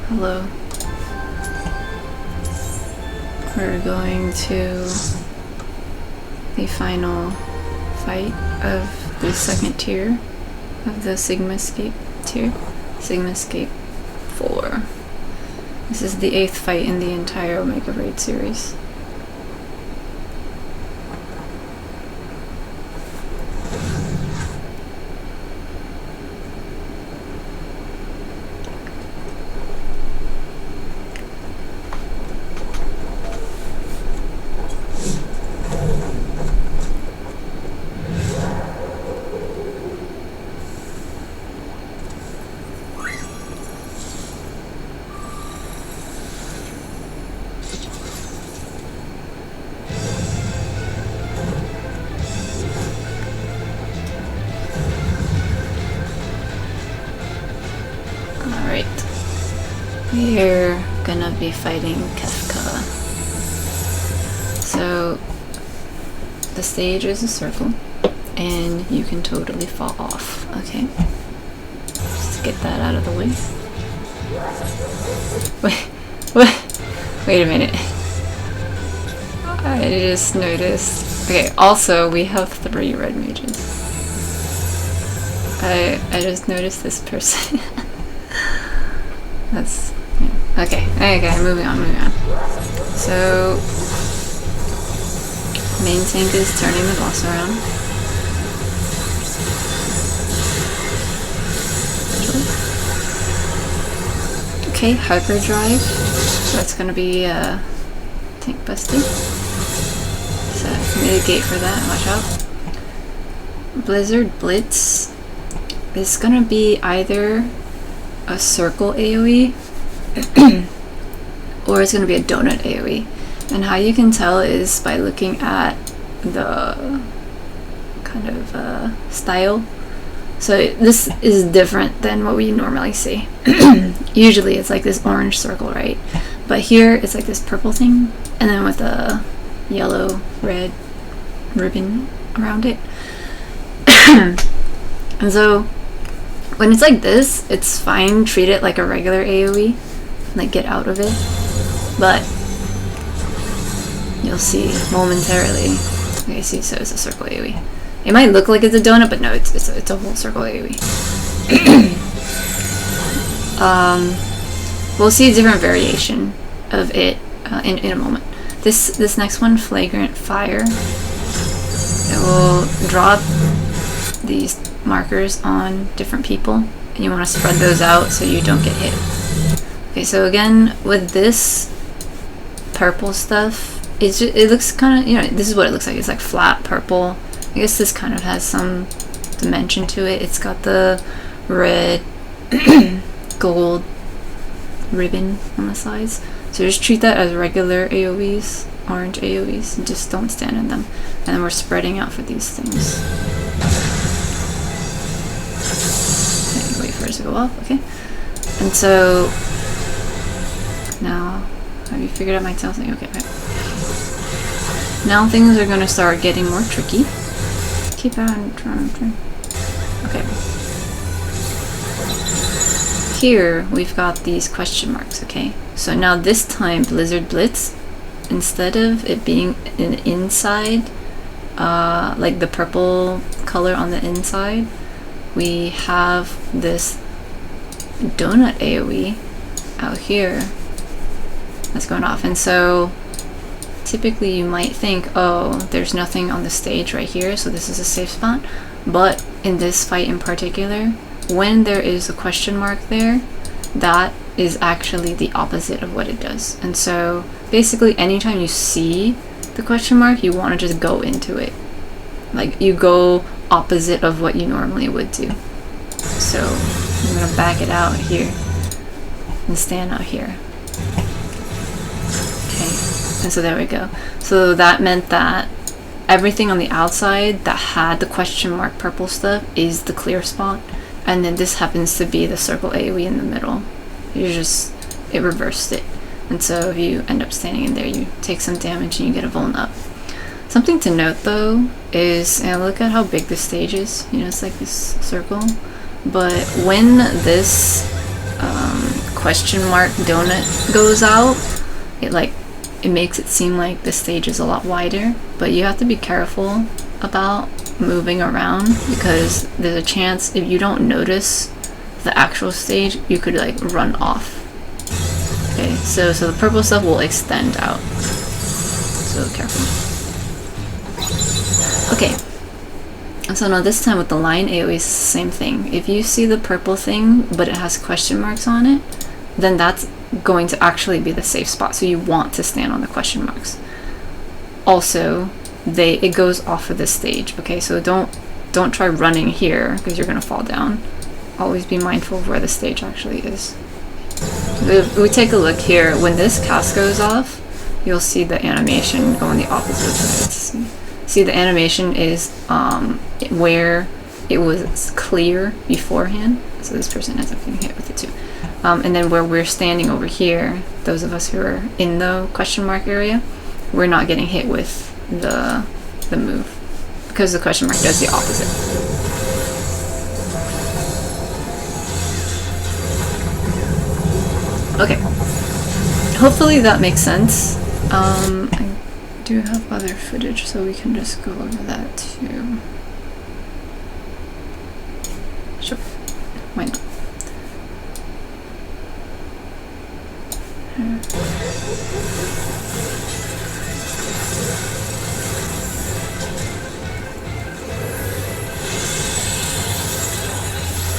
Hello. We're going to the final fight of the second tier of the Sigmascape tier. Sigmascape 4. This is the 8th fight in the entire Omega Raid series. We're gonna be fighting Kefka. So the stage is a circle and you can totally fall off, okay? Just to get that out of the way. Wait a minute. I just noticed. Okay, also we have 3 red mages. I just noticed this person. That's okay, moving on. So, main tank is turning the boss around. Okay, hyperdrive. That's gonna be tank busty. So, mitigate for that, watch out. Blizzard Blitz is gonna be either a circle AoE or it's going to be a donut AoE, and how you can tell is by looking at the kind of style. So this is different than what we normally see. Usually it's like this orange circle, right? But here it's like this purple thing and then with a yellow red ribbon around it. And so when it's like this, it's fine, treat it like a regular AoE, like get out of it, but you'll see momentarily. Okay, see, so it's a circle AoE. It might look like it's a donut, but no, it's a whole circle AoE. We'll see a different variation of it in a moment. This next one, Flagrant Fire, it will drop these markers on different people and you want to spread those out so you don't get hit. Okay, so again with this purple stuff, it looks kind of, you know, this is what it looks like. It's like flat purple. I guess this kind of has some dimension to it. It's got the red gold ribbon on the sides. So just treat that as regular AoEs, orange AoEs, and just don't stand in them. And then we're spreading out for these things. Wait for it to go off, okay? And so now, have you figured out my tail thing? Okay, right. Now things are gonna start getting more tricky. Keep on trying. Okay. Here we've got these question marks, okay? So now this time Blizzard Blitz, instead of it being an inside, like the purple color on the inside, we have this donut AoE out here that's going off. And so typically you might think, oh, there's nothing on the stage right here, so this is a safe spot. But in this fight in particular, when there is a question mark there, that is actually the opposite of what it does. And so basically anytime you see the question mark, you want to just go into it. Like you go opposite of what you normally would do. So I'm gonna back it out here and stand out here. Okay, and so there we go. So that meant that everything on the outside that had the question mark purple stuff is the clear spot, and then this happens to be the circle AoE in the middle. It reversed it. And so if you end up standing in there, you take some damage and you get a vuln up. Something to note though is, look at how big this stage is. You know, it's like this circle. But when this question mark donut goes out, it makes it seem like the stage is a lot wider, but you have to be careful about moving around because there's a chance if you don't notice the actual stage, you could like run off. Okay, so the purple stuff will extend out. So careful. Okay. So now this time with the line AoE, it's the same thing. If you see the purple thing, but it has question marks on it, then that's going to actually be the safe spot. So you want to stand on the question marks. Also, it goes off of the stage. Okay, so don't try running here because you're gonna fall down. Always be mindful of where the stage actually is. If we take a look here, when this cast goes off, you'll see the animation go on the opposite side. See, the animation is where it was clear beforehand. So this person ends up getting hit with it too. And then where we're standing over here, those of us who are in the question mark area, we're not getting hit with the move because the question mark does the opposite. Okay, hopefully that makes sense. I do have other footage, so we can just go over that too. Sure, why not?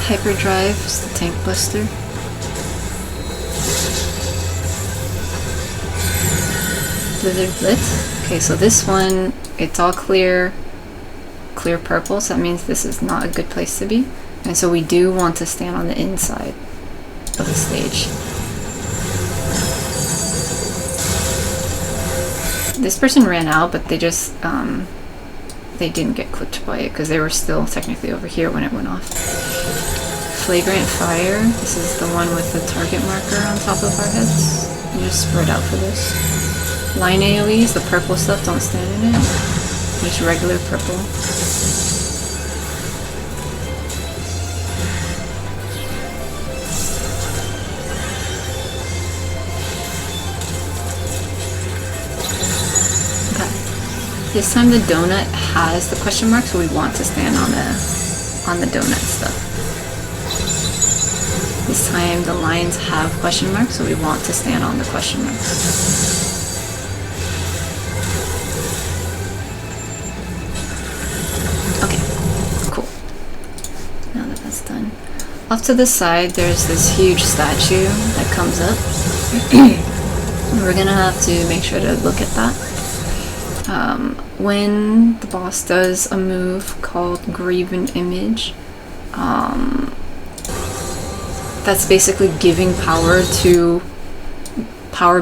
Hyperdrive is the tank buster. Blizzard Blitz. Okay, so this one, it's all clear purple, so that means this is not a good place to be. And so we do want to stand on the inside of the stage. This person ran out, but they just, they didn't get clipped by it because they were still technically over here when it went off. Flagrant Fire, this is the one with the target marker on top of our heads. You just spread out for this. Line AoEs, the purple stuff, don't stand in it. Just regular purple. Okay. This time the donut has the question mark, so we want to stand on the donut stuff. This time the lines have question marks, so we want to stand on the question marks. Done. Off to the side, there's this huge statue that comes up. We're gonna have to make sure to look at that. When the boss does a move called Graven Image, that's basically giving power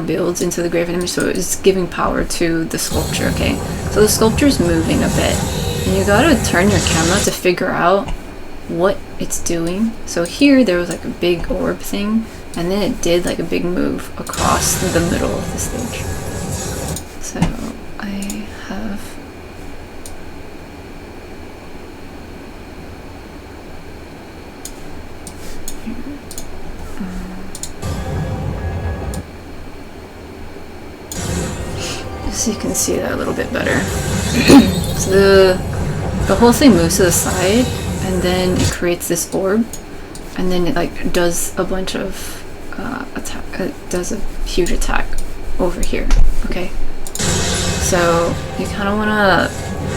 builds into the Graven Image, so it's giving power to the sculpture, okay? So the sculpture's moving a bit, and you gotta turn your camera to figure out what it's doing. So here there was like a big orb thing, and then it did like a big move across the middle of the stage. So I have so you can see that a little bit better. So the whole thing moves to the side, and then it creates this orb, and then it like does a bunch of attack. It does a huge attack over here. Okay, so you kind of want to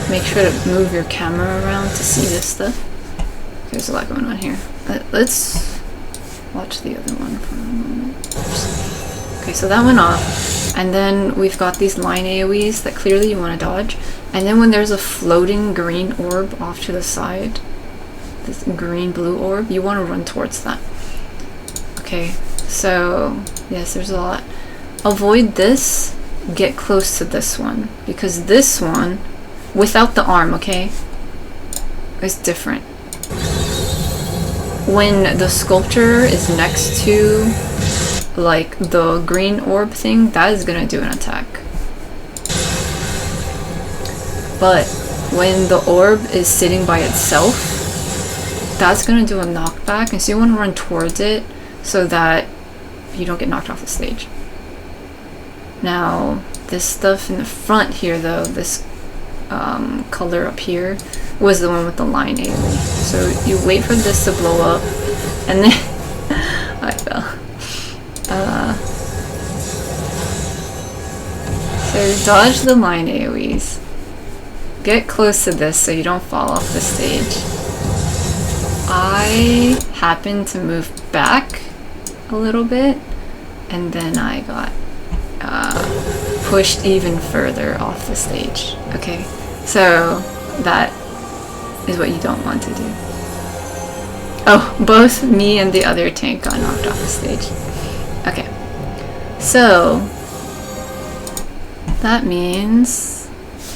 make sure to move your camera around to see this stuff. There's a lot going on here. Let's watch the other one for a moment. Okay, so that went off, and then we've got these line AoEs that clearly you want to dodge, and then when there's a floating green orb off to the side, this green-blue orb, you want to run towards that. Okay, so yes, there's a lot. Avoid this, get close to this one, because this one, without the arm, okay, is different. When the sculpture is next to like the green orb thing, that is gonna do an attack. But when the orb is sitting by itself, that's gonna do a knockback, and so you want to run towards it so that you don't get knocked off the stage. Now, this stuff in the front here though, this color up here, was the one with the line AoE. So you wait for this to blow up, and then I fell. So dodge the line AoEs. Get close to this so you don't fall off the stage. I happened to move back a little bit, and then I got pushed even further off the stage. Okay, so that is what you don't want to do. Oh, both me and the other tank got knocked off the stage. Okay, so that means,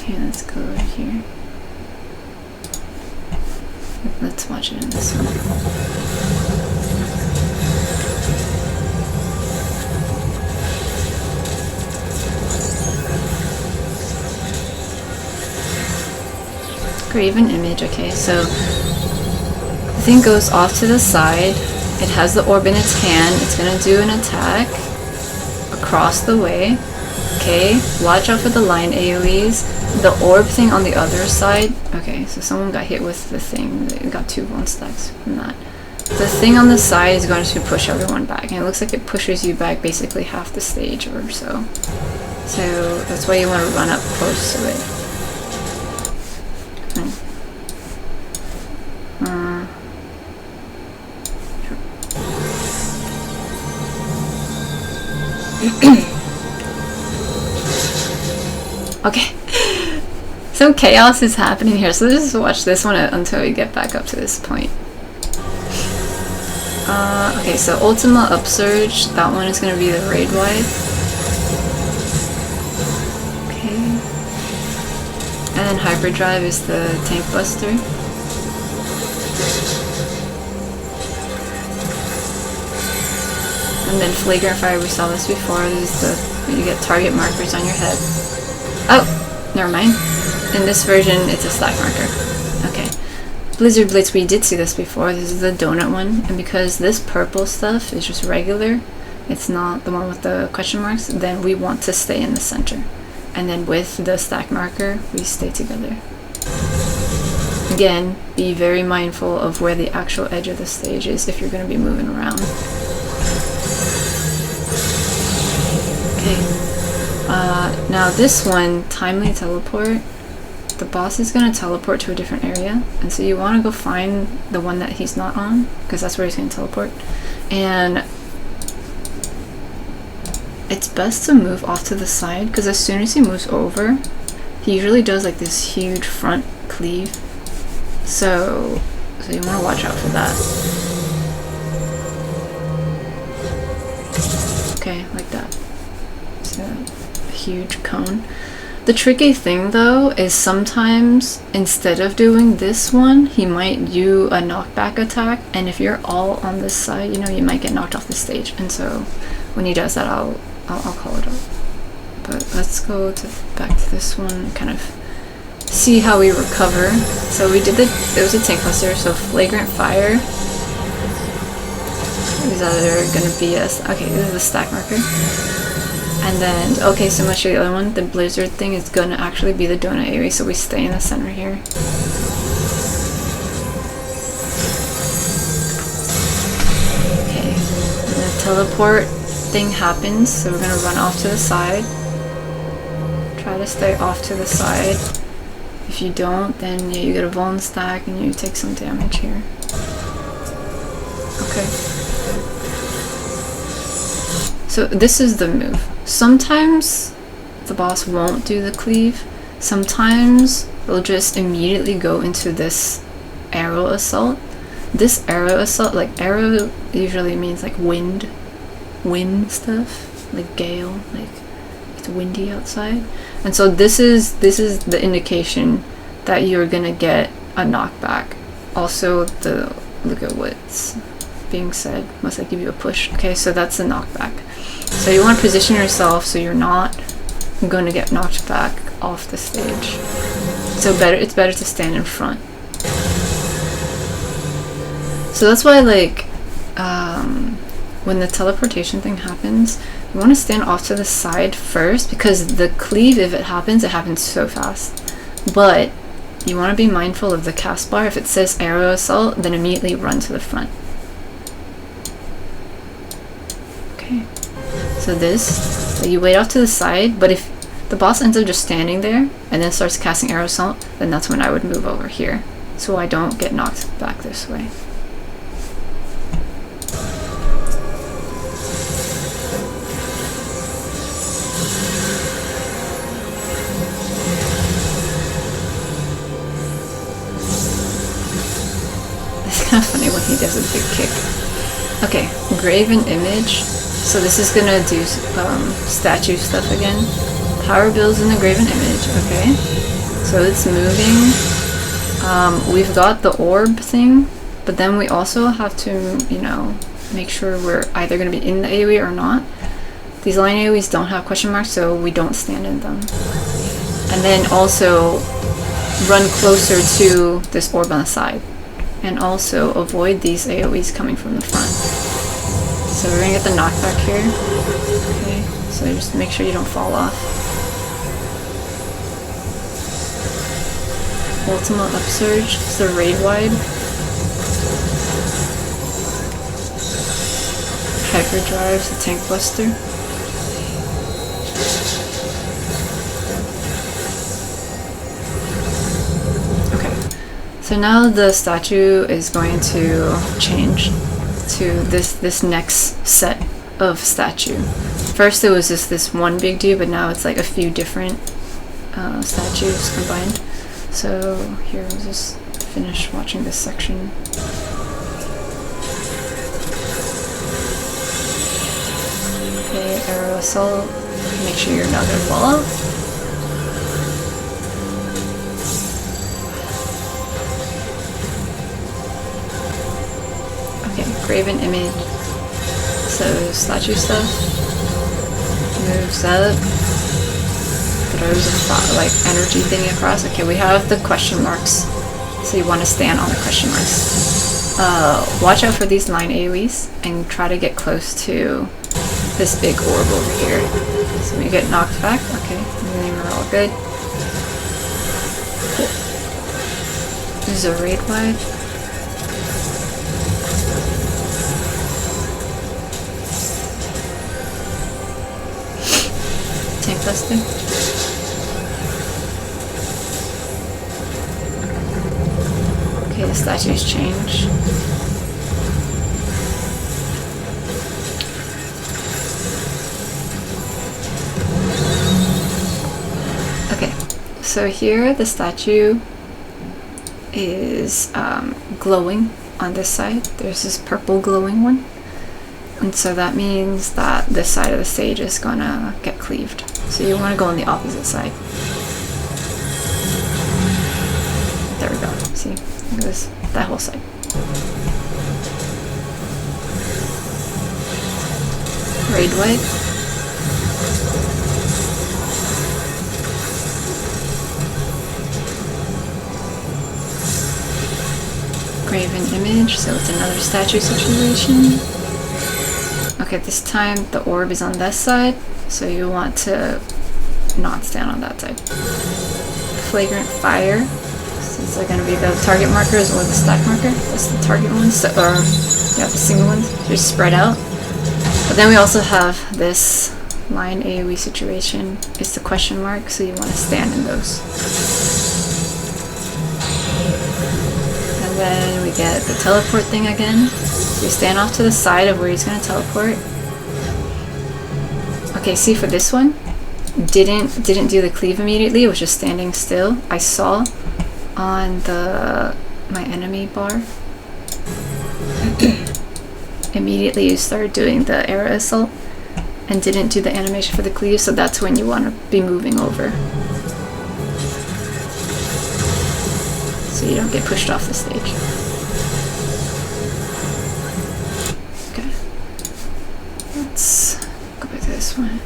here, let's go over here. Let's watch it in this one. Graven image. Okay, so the thing goes off to the side. It has the orb in its hand. It's gonna do an attack across the way. Okay, watch out for the line AoEs. The orb thing on the other side. Okay, so someone got hit with the thing. They got 2 bone stacks from that. The thing on the side is going to push everyone back, and it looks like it pushes you back basically half the stage or so. So that's why you want to run up close to it. Okay, some chaos is happening here, so let's just watch this one until we get back up to this point. Okay, so Ultima Upsurge, that one is going to be the raid wide. Okay. And then Hyperdrive is the tank buster. And then Flagrant Fire, we saw this before, this is the, you get target markers on your head. Oh, never mind. In this version, it's a stack marker. Okay. Blizzard Blitz, we did see this before. This is the donut one. And because this purple stuff is just regular, it's not the one with the question marks, then we want to stay in the center. And then with the stack marker, we stay together. Again, be very mindful of where the actual edge of the stage is if you're going to be moving around. Okay. Now this one, Timely Teleport, the boss is going to teleport to a different area, and so you want to go find the one that he's not on, because that's where he's going to teleport. And it's best to move off to the side, because as soon as he moves over, he usually does like this huge front cleave. So you want to watch out for that. Okay, like that. So a huge cone. The tricky thing though is sometimes instead of doing this one, he might do a knockback attack, and if you're all on this side, you know, you might get knocked off the stage. And so when he does that, I'll call it out. But let's go back to this one, kind of see how we recover. So we did it was a tank buster, so Flagrant Fire. These are gonna be okay, this is the stack marker. And then, okay, so I'm gonna show you the other one. The Blizzard thing is gonna actually be the donut area, so we stay in the center here. Okay, and the teleport thing happens, so we're gonna run off to the side. Try to stay off to the side. If you don't, then yeah, you get a vuln stack and you take some damage here. Okay. So this is the move. Sometimes the boss won't do the cleave. Sometimes they'll just immediately go into this arrow assault. This arrow assault, like arrow usually means like wind stuff, like gale, like it's windy outside. And so this is the indication that you're gonna get a knockback. Also, the look at what's being said. Must I give you a push? Okay, so that's the knockback. So you want to position yourself so you're not going to get knocked back off the stage. So it's better to stand in front. So that's why, like, when the teleportation thing happens, you want to stand off to the side first, because the cleave, if it happens so fast. But you want to be mindful of the cast bar. If it says arrow assault, then immediately run to the front. Okay, so this, you wait off to the side, but if the boss ends up just standing there and then starts casting arrow assault, then that's when I would move over here, so I don't get knocked back this way. It's kind of funny when he does a big kick. Okay, graven image. So this is gonna do statue stuff again. Power builds in the graven image. Okay, so it's moving. We've got the orb thing, but then we also have to, you know, make sure we're either gonna be in the AoE or not. These line AoEs don't have question marks, so we don't stand in them. And then also run closer to this orb on the side. And also avoid these AoEs coming from the front. So we're gonna get the knockback here. Okay, so just make sure you don't fall off. Ultima Upsurge, it's the raid wide. Hyperdrive, the tank buster. So now the statue is going to change to this next set of statue. First it was just this one big dude, but now it's like a few different statues combined. So here, we'll just finish watching this section. Okay, arrow assault. Make sure you're not gonna fall out. Graven image. So statue stuff. Moves up. Throws a like energy thing across. Okay, we have the question marks. So you want to stand on the question marks. Watch out for these line AoEs and try to get close to this big orb over here. So when you get knocked back, okay, then we're all good. Cool. This is a raid wide. Tank buster. Okay, the statues change. Okay, so here the statue is glowing on this side. There's this purple glowing one. And so that means that this side of the stage is gonna get cleaved. So you want to go on the opposite side. There we go. See? Look at this. That whole side. Raid wipe. Graven image, so it's another statue situation. Okay, this time the orb is on this side, so you want to not stand on that side. Flagrant fire. These are going to be the target markers or the stack marker. That's the target ones, so, or yeah, the single ones. Just spread out. But then we also have this line AoE situation. It's the question mark, so you want to stand in those. And then we get the teleport thing again. You stand off to the side of where he's going to teleport. Okay, see, for this one, didn't do the cleave immediately. It was just standing still. I saw on my enemy bar. Immediately you start doing the arrow assault and didn't do the animation for the cleave, so that's when you want to be moving over. So you don't get pushed off the stage. Let's go back to this one.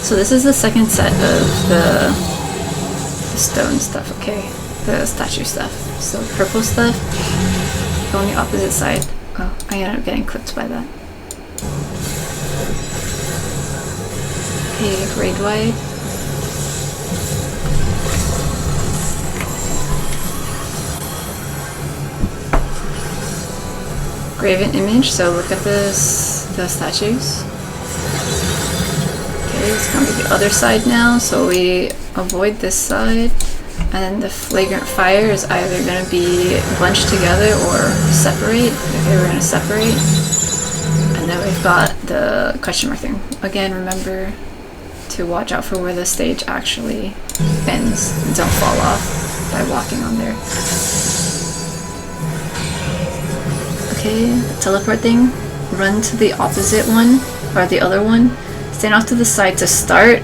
So this is the second set of the stone stuff, okay? The statue stuff. So purple stuff. Go on the opposite side. Oh, I ended up getting clipped by that. Okay, raid wide. Graven image, so look at this, the statues. Okay, it's gonna be the other side now, so we avoid this side. And then the flagrant fire is either going to be bunched together or separate. Okay, we're going to separate. And then we've got the question mark thing. Again, remember to watch out for where the stage actually ends. And don't fall off by walking on there. Okay, teleport thing. Run to the opposite one, or the other one. Stand off to the side to start.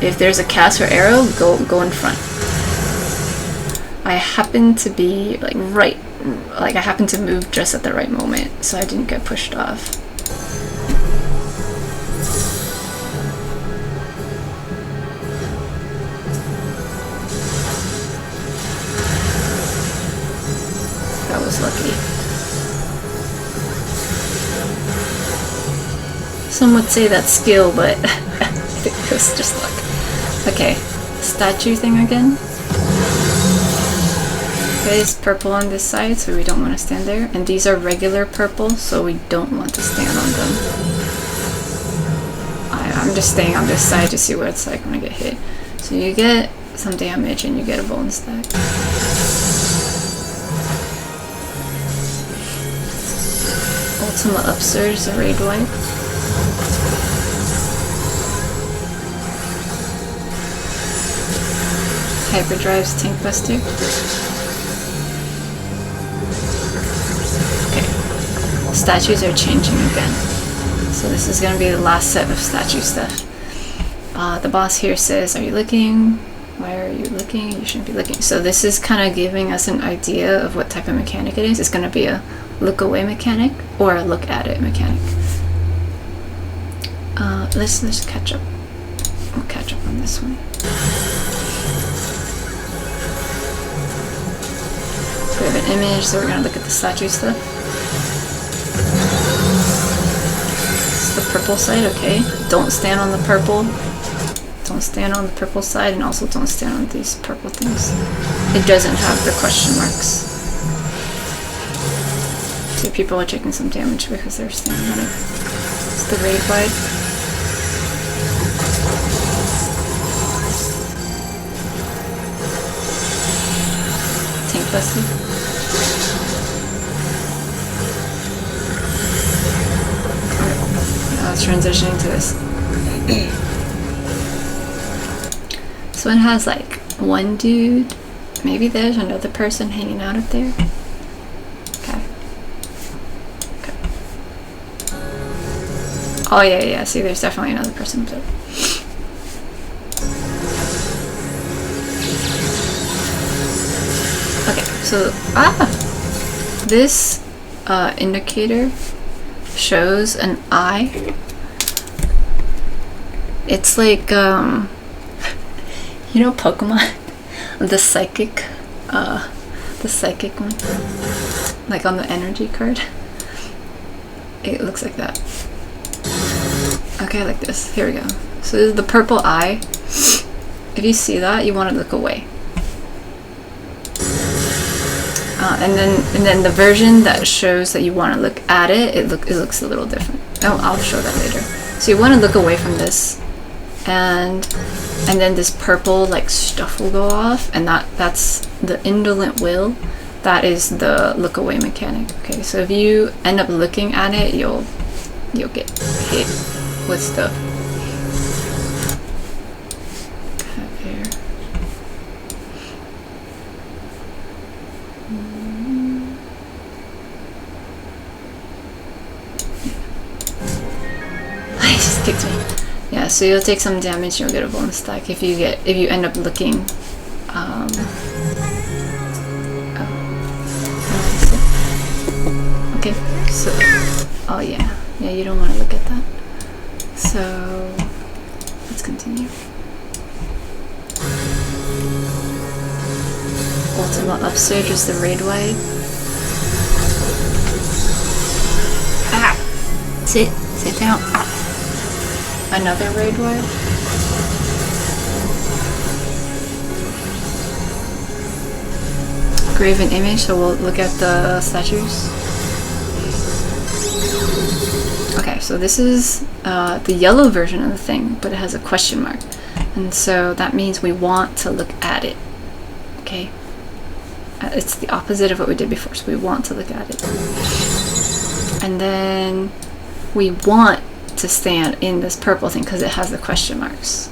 If there's a cast or arrow, go in front. I happened to be like I happened to move just at the right moment, so I didn't get pushed off. That was lucky. Some would say that's skill, but I think it was just luck. Okay, statue thing again. Okay, it's purple on this side, so we don't want to stand there. And these are regular purple, so we don't want to stand on them. I'm just staying on this side to see what it's like when I get hit. So you get some damage and you get a bonus stack. Ultimate upsurge, the raid wipe. Hyperdrive's tank buster. Statues are changing again. So this is going to be the last set of statue stuff. The boss here says, are you looking? Why are you looking? You shouldn't be looking. So this is kind of giving us an idea of what type of mechanic it is. It's going to be a look away mechanic or a look at it mechanic. Let's catch up. We'll catch up on this one. We have an image, so we're going to look at the statue stuff. The purple side, okay. Don't stand on the purple. Don't stand on the purple side, and also don't stand on these purple things. It doesn't have the question marks. So people are taking some damage because they're standing on it. It's the raid wide. Tank busted. Transitioning to this. So it has like one dude, maybe there's another person hanging out up there. Okay. Okay. Oh yeah, see there's definitely another person up there. Okay, so this indicator shows an eye. It's like you know Pokemon, the psychic one, like on the energy card. It looks like that. Okay, like this. Here we go. So this is the purple eye. If you see that, you want to look away. And then the version that shows that you want to look at it, it looks a little different. Oh, I'll show that later. So you want to look away from this, and then this purple like stuff will go off, and that's the indolent will. That is the look away mechanic. Okay, so if you end up looking at it, you'll get hit with stuff. Kicked me. Yeah, so you'll take some damage, you'll get a bonus stack if you end up looking. Okay, so oh yeah, you don't want to look at that. So let's continue. Ultimate upsurge is the raid wide. Sit down. Another raid wire. Graven image, so we'll look at the statues. Okay, so this is the yellow version of the thing, but it has a question mark. And so that means we want to look at it. Okay? It's the opposite of what we did before, so we want to look at it. And then we want to stand in this purple thing because it has the question marks.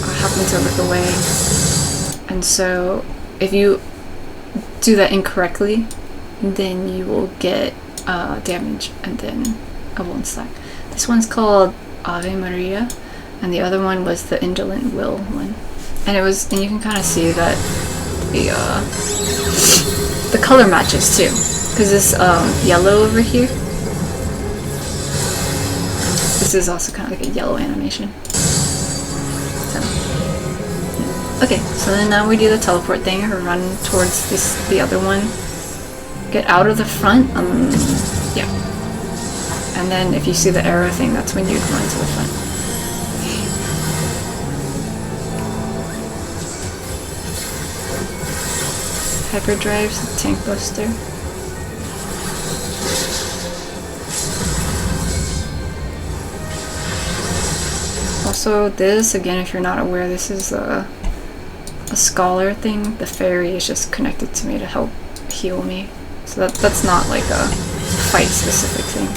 I happen to look away. And so if you do that incorrectly, then you will get damage and then a 1 stack. This one's called Ave Maria, and the other one was the Indolent Will one. And it was, and you can kind of see that the color matches too, because this yellow over here, this is also kind of like a yellow animation. So, yeah. Okay, so then now we do the teleport thing, or run towards the other one. Get out of the front, yeah. And then if you see the arrow thing, that's when you'd run to the front. Hyperdrive's tank buster. Also this, again, if you're not aware, this is a scholar thing. The fairy is just connected to me to help heal me. So that's not like a fight specific thing.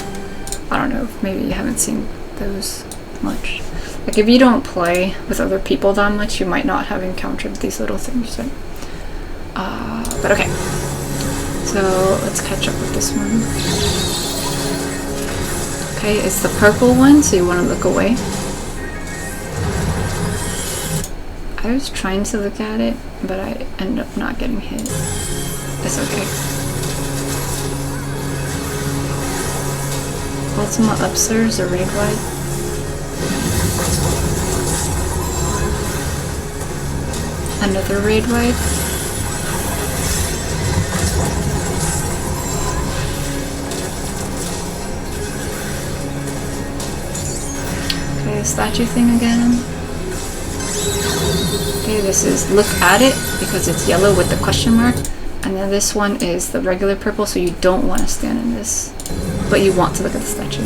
I don't know, maybe you haven't seen those much. Like if you don't play with other people that much, you might not have encountered these little things. Right? But okay, so let's catch up with this one. Okay, it's the purple one, so you want to look away. I was trying to look at it, but I ended up not getting hit. It's okay. Ultima upstairs or raid wide. Another raid wide. Okay, statue thing again. Okay, this is look at it because it's yellow with the question mark. And then this one is the regular purple, so you don't want to stand in this, but you want to look at the statue.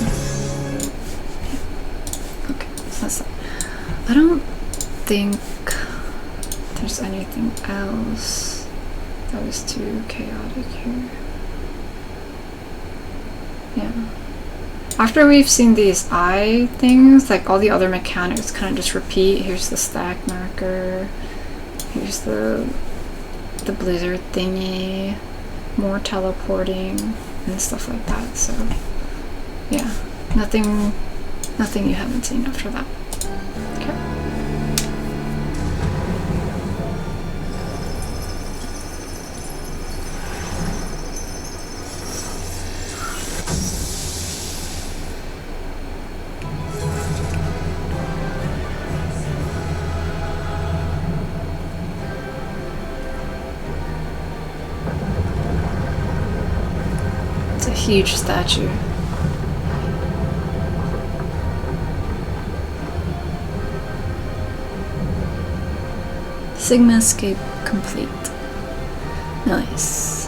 Okay, so that's that. I don't think there's anything else that was too chaotic here. Yeah. After we've seen these eye things, like all the other mechanics kind of just repeat. Here's the stack marker. Here's the blizzard thingy, more teleporting and stuff like that. So yeah, nothing you haven't seen after that. Okay. Huge statue. Sigmascape complete. Nice.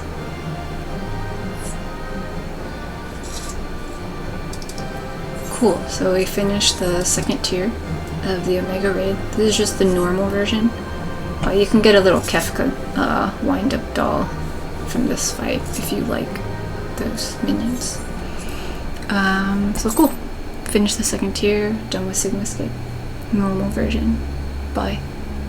Cool, so we finished the second tier of the Omega Raid. This is just the normal version. You can get a little Kefka wind-up doll from this fight if you like those minions. So cool. Finished the second tier, done with Sigmascape. Normal version. Bye.